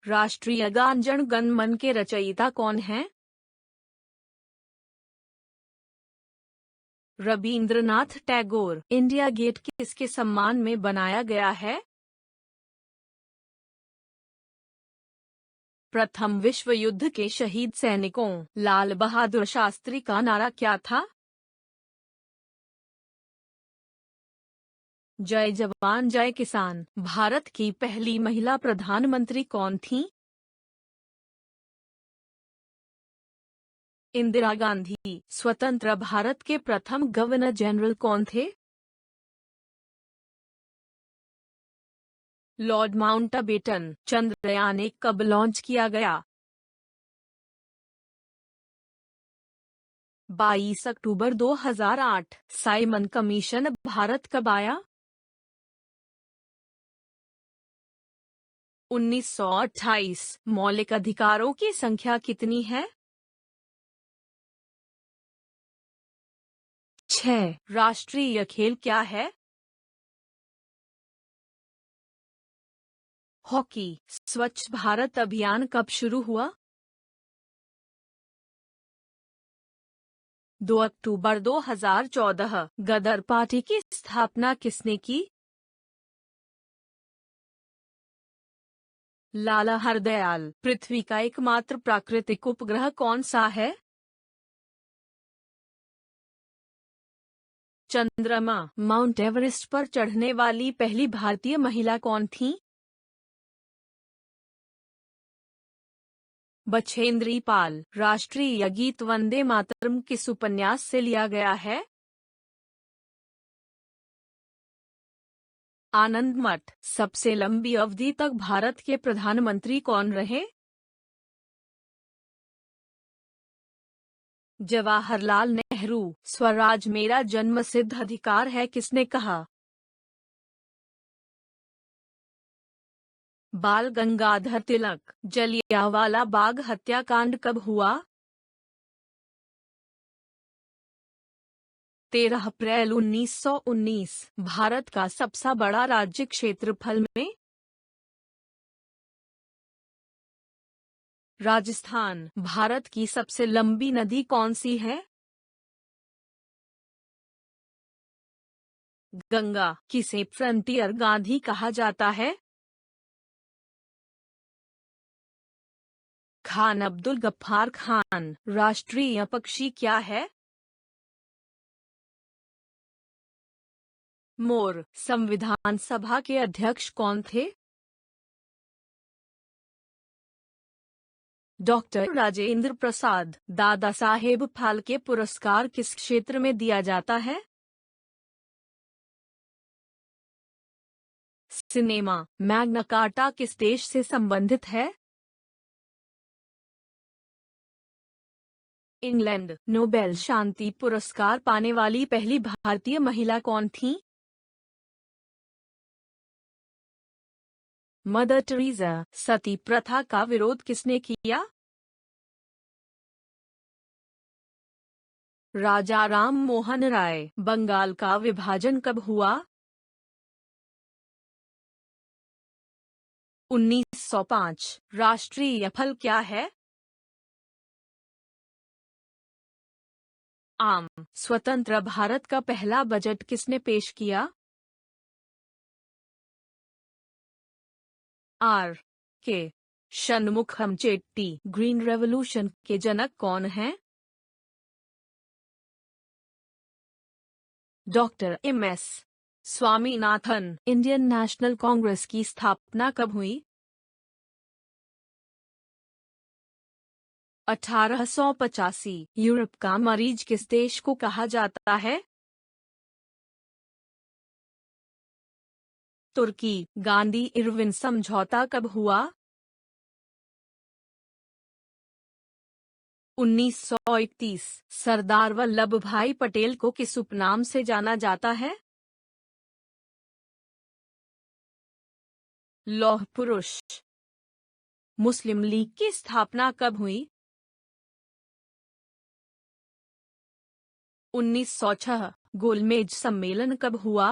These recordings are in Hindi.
राष्ट्रीय गान जन गण मन के रचयिता कौन हैं? रवींद्रनाथ टैगोर। इंडिया गेट किसके सम्मान में बनाया गया है? प्रथम विश्व युद्ध के शहीद सैनिकों लाल बहादुर शास्त्री का नारा क्या था? जय जवान जय किसान। भारत की पहली महिला प्रधानमंत्री कौन थीं? इंदिरा गांधी। स्वतंत्र भारत के प्रथम गवर्नर जनरल कौन थे? Lord Mountbatten. चंद्रयान 1 कब लॉन्च किया गया? 22 अक्टूबर 2008। साइमन कमीशन भारत कब आया? 1928। मौलिक अधिकारों की संख्या कितनी है? 6। राष्ट्रीय खेल क्या है? हॉकी। स्वच्छ भारत अभियान कब शुरू हुआ? 2 अक्टूबर 2014। गदर पार्टी की स्थापना किसने की? लाला हरदयाल। पृथ्वी का एकमात्र प्राकृतिक उपग्रह कौन सा है? चंद्रमा। माउंट एवरेस्ट पर चढ़ने वाली पहली भारतीय महिला कौन थी? बछेंद्री पाल। राष्ट्रीय गीत वंदे मातरम किस उपन्यास से लिया गया है? आनंद मठ। सबसे लंबी अवधि तक भारत के प्रधानमंत्री कौन रहे? जवाहरलाल नेहरू। स्वराज मेरा जन्मसिद्ध अधिकार है किसने कहा? बाल गंगाधर तिलक। जलियांवाला बाग हत्याकांड कब हुआ? 13 अप्रैल 1919। भारत का सबसे बड़ा राज्य क्षेत्रफल में? राजस्थान। भारत की सबसे लंबी नदी कौन सी है? गंगा। किसे फ्रंटियर गांधी कहा जाता है? खान अब्दुल गफ्फार खान। राष्ट्रीय पक्षी क्या है? मोर। संविधान सभा के अध्यक्ष कौन थे? डॉक्टर राजेंद्र प्रसाद। दादा साहेब फाल्के पुरस्कार किस क्षेत्र में दिया जाता है? सिनेमा। मैग्ना कार्टा किस देश से संबंधित है? इंग्लैंड। नोबेल शांति पुरस्कार पाने वाली पहली भारतीय महिला कौन थी? Mother Teresa. सती प्रथा का विरोध किसने किया? राजा राम मोहन राय। बंगाल का विभाजन कब हुआ? 1905। राष्ट्रीय फल क्या है? आम। स्वतंत्र भारत का पहला बजट किसने पेश किया? आर के शनमुखम चेट्टी। ग्रीन रेवोल्यूशन के जनक कौन हैं? Doctor M S. स्वामीनाथन। इंडियन नेशनल कांग्रेस की स्थापना कब हुई? 1885। यूरोप का मरीज किस देश को कहा जाता है? तुर्की। गांधी इरविन समझौता कब हुआ? 1931। सरदार वल्लभ भाई पटेल को किस उपनाम से जाना जाता है? लौह पुरुष। मुस्लिम लीग की स्थापना कब हुई? 1906। गोलमेज सम्मेलन कब हुआ?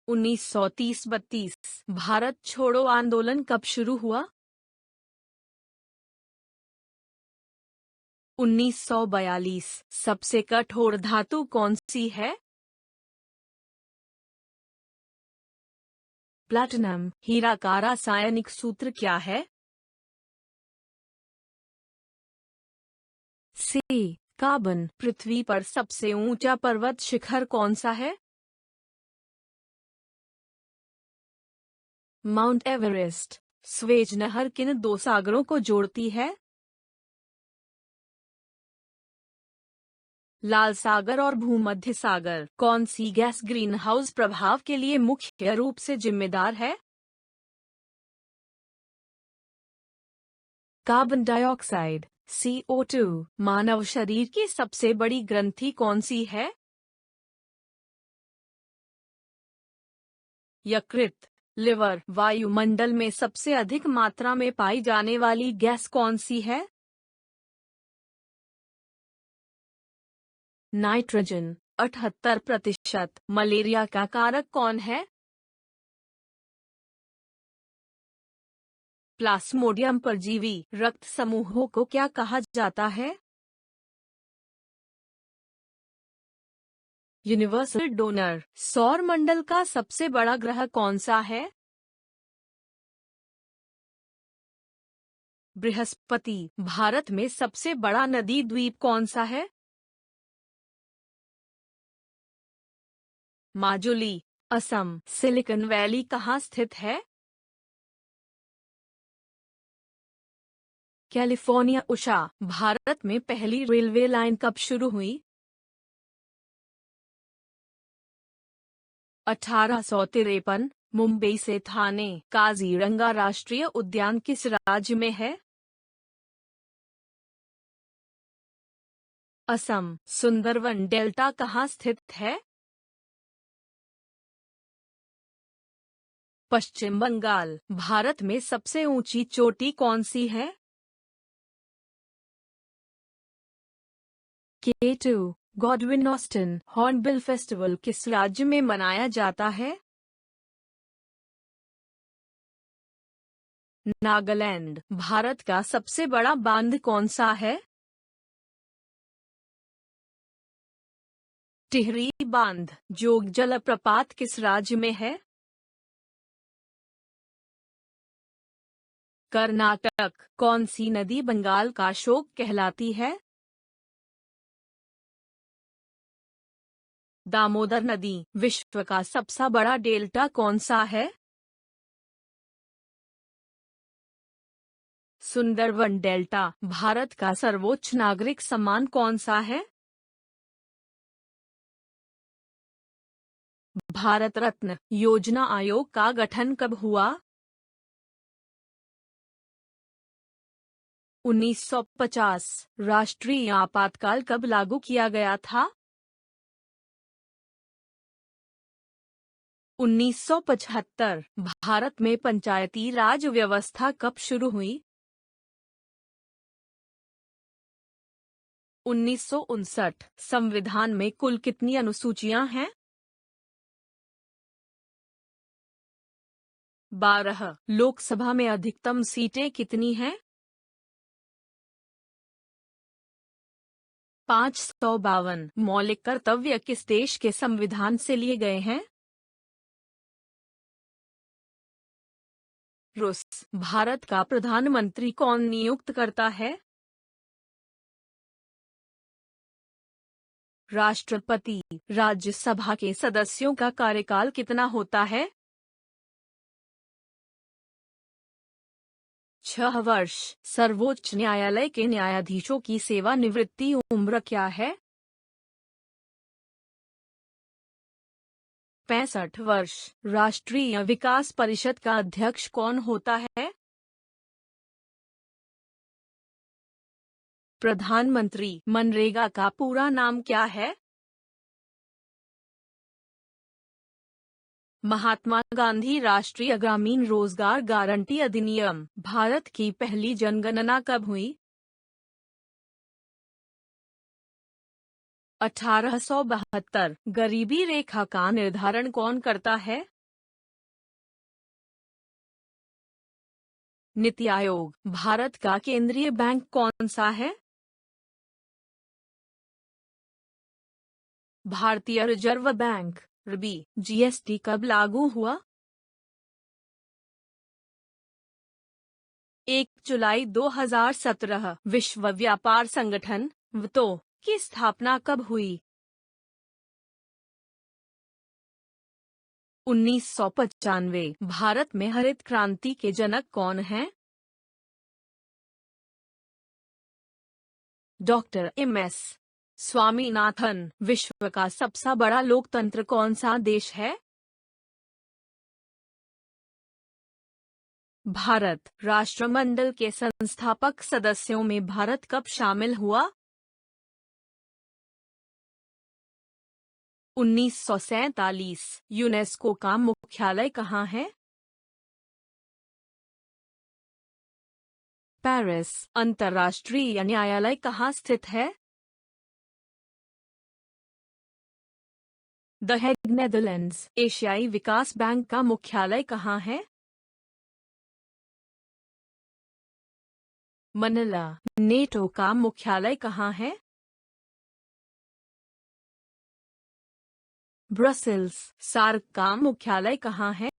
1930-32 भारत छोड़ो आंदोलन कब शुरू हुआ? 1942 सबसे कठोर धातु कौन सी है? प्लैटिनम। हीरा का रासायनिक सूत्र क्या है? सी कार्बन। पृथ्वी पर सबसे ऊंचा पर्वत शिखर कौन सा है? Mount Everest. स्वेज नहर किन दो सागरों को जोड़ती है? लाल सागर और भूमध्य सागर। कौन सी गैस ग्रीन हाउस प्रभाव के लिए मुख्य रूप से जिम्मेदार है? Carbon dioxide CO2। मानव शरीर की सबसे बड़ी ग्रंथि कौन सी है? यकृत। लिवर। वायुमंडल में सबसे अधिक मात्रा में पाई जाने वाली गैस कौन सी है? नाइट्रोजन। 78%। मलेरिया का कारक कौन है? प्लास्मोडियम परजीवी। रक्त समूहों को क्या कहा जाता है? Universal donor. सौर मंडल का सबसे बड़ा ग्रह कौन सा है? बृहस्पति। भारत में सबसे बड़ा नदी द्वीप कौन सा है? माजुली। असम। सिलिकॉन वैली कहाँ स्थित है? कैलिफोर्निया। उषा। भारत में पहली रेलवे लाइन कब शुरू हुई? 1853। मुंबई से थाने काजीरंगा राष्ट्रीय उद्यान किस राज्य में है? असम। सुंदरवन डेल्टा कहाँ स्थित है? पश्चिम बंगाल। भारत में सबसे ऊंची चोटी कौन सी है? K2। Godwin Austen hornbill festival किस राज्य में मनाया जाता है? नागालैंड। भारत का सबसे बड़ा बांध कौन सा है? टिहरी बांध। जोग जलप्रपात किस राज्य में है? कर्नाटक। कौन सी नदी बंगाल का शोक कहलाती है? दामोदर नदी। विश्व का सबसे बड़ा डेल्टा कौन सा है? सुंदरवन डेल्टा। भारत का सर्वोच्च नागरिक सम्मान कौन सा है? भारत रत्न योजना आयोग का गठन कब हुआ? 1950। राष्ट्रीय आपातकाल कब लागू किया गया था? 1975। भारत में पंचायती राज व्यवस्था कब शुरू हुई? 1959। संविधान में कुल कितनी अनुसूचियां हैं? 12। लोकसभा में अधिकतम सीटें कितनी हैं? 552। मौलिक कर्तव्य किस देश के संविधान से लिए गए हैं? रूस। भारत का प्रधानमंत्री कौन नियुक्त करता है? राष्ट्रपति। राज्यसभा के सदस्यों का कार्यकाल कितना होता है? 6 वर्ष। सर्वोच्च न्यायालय के न्यायाधीशों की सेवानिवृत्ति उम्र क्या है? 65 वर्ष। राष्ट्रीय विकास परिषद का अध्यक्ष कौन होता है? प्रधानमंत्री। मनरेगा का पूरा नाम क्या है? महात्मा गांधी राष्ट्रीय ग्रामीण रोजगार गारंटी अधिनियम। भारत की पहली जनगणना कब हुई? 1872। गरीबी रेखा का निर्धारण कौन करता है? नीति आयोग। भारत का केंद्रीय बैंक कौन सा है? भारतीय रिजर्व बैंक। RBI। GST कब लागू हुआ? 1 जुलाई 2017। विश्व व्यापार संगठन WTO की स्थापना कब हुई? 1995। भारत में हरित क्रांति के जनक कौन हैं? Doctor MS Swaminathan. विश्व का सबसे बड़ा लोकतंत्र कौन सा देश है? भारत। राष्ट्रमंडल के संस्थापक सदस्यों में भारत कब शामिल हुआ? 1947। यूनेस्को का मुख्यालय कहाँ है? पेरिस। अंतर्राष्ट्रीय न्यायालय कहाँ स्थित है? The Hague, Netherlands. एशियाई विकास बैंक का मुख्यालय कहाँ है? मनीला। नेटो का मुख्यालय कहाँ है? ब्रसेल्स। सार्क का मुख्यालय कहाँ है?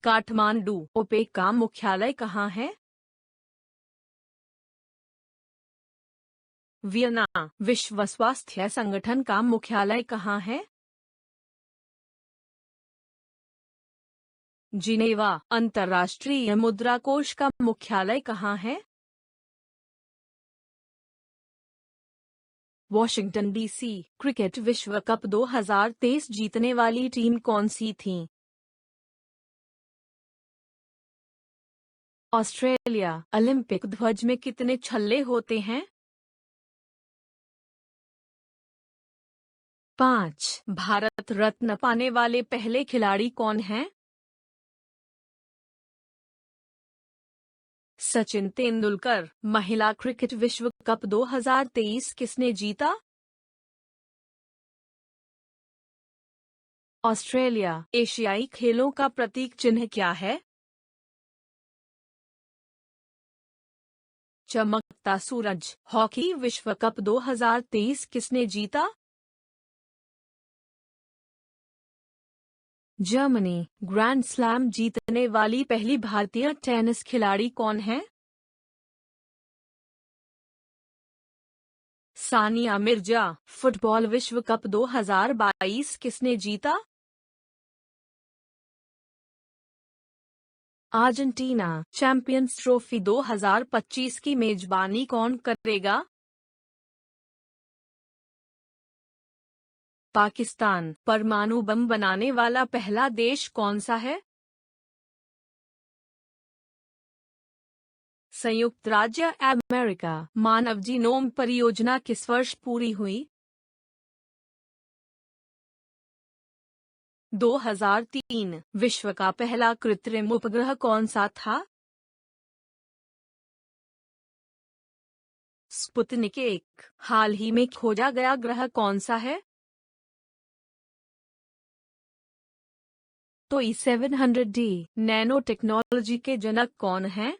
काठमांडू। ओपेक का मुख्यालय कहाँ है? वियना। विश्व स्वास्थ्य संगठन का मुख्यालय कहाँ है? जिनेवा। अंतर्राष्ट्रीय मुद्रा कोष का मुख्यालय कहाँ है? Washington DC। क्रिकेट विश्व कप 2023 जीतने वाली टीम कौन सी थी? ऑस्ट्रेलिया। ओलंपिक ध्वज में कितने छल्ले होते हैं? 5। भारत रत्न पाने वाले पहले खिलाड़ी कौन हैं? सचिन तेंदुलकर। महिला क्रिकेट विश्व कप 2023 किसने जीता? ऑस्ट्रेलिया। एशियाई खेलों का प्रतीक चिन्ह क्या है? चमकता सूरज। हॉकी विश्व कप 2023 किसने जीता? जर्मनी। ग्रैंड स्लैम जीतने वाली पहली भारतीय टेनिस खिलाड़ी कौन है? सानिया मिर्जा। फुटबॉल विश्व कप 2022 किसने जीता? अर्जेंटीना। चैंपियंस ट्रॉफी 2025 की मेजबानी कौन करेगा? पाकिस्तान। परमाणु बम बनाने वाला पहला देश कौन सा है? संयुक्त राज्य अमेरिका। मानव जीनोम परियोजना किस वर्ष पूरी हुई? 2003। विश्व का पहला कृत्रिम उपग्रह कौन सा था? स्पुतनिक 1। हाल ही में खोजा गया ग्रह कौन सा है? TOI 700D। नैनो टेक्नोलॉजी के जनक कौन हैं?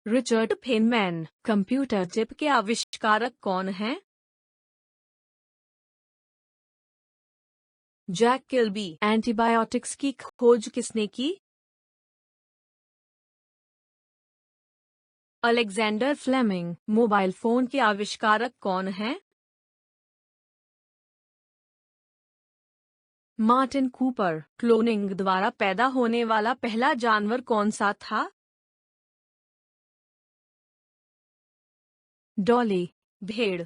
Richard Feynman. कंप्यूटर चिप के आविष्कारक कौन हैं? Jack Kilby. एंटीबायोटिक्स की खोज किसने की? Alexander Fleming. मोबाइल फोन के आविष्कारक कौन हैं? Martin Cooper. क्लोनिंग द्वारा पैदा होने वाला पहला जानवर कौन सा था? डॉली। भेड़।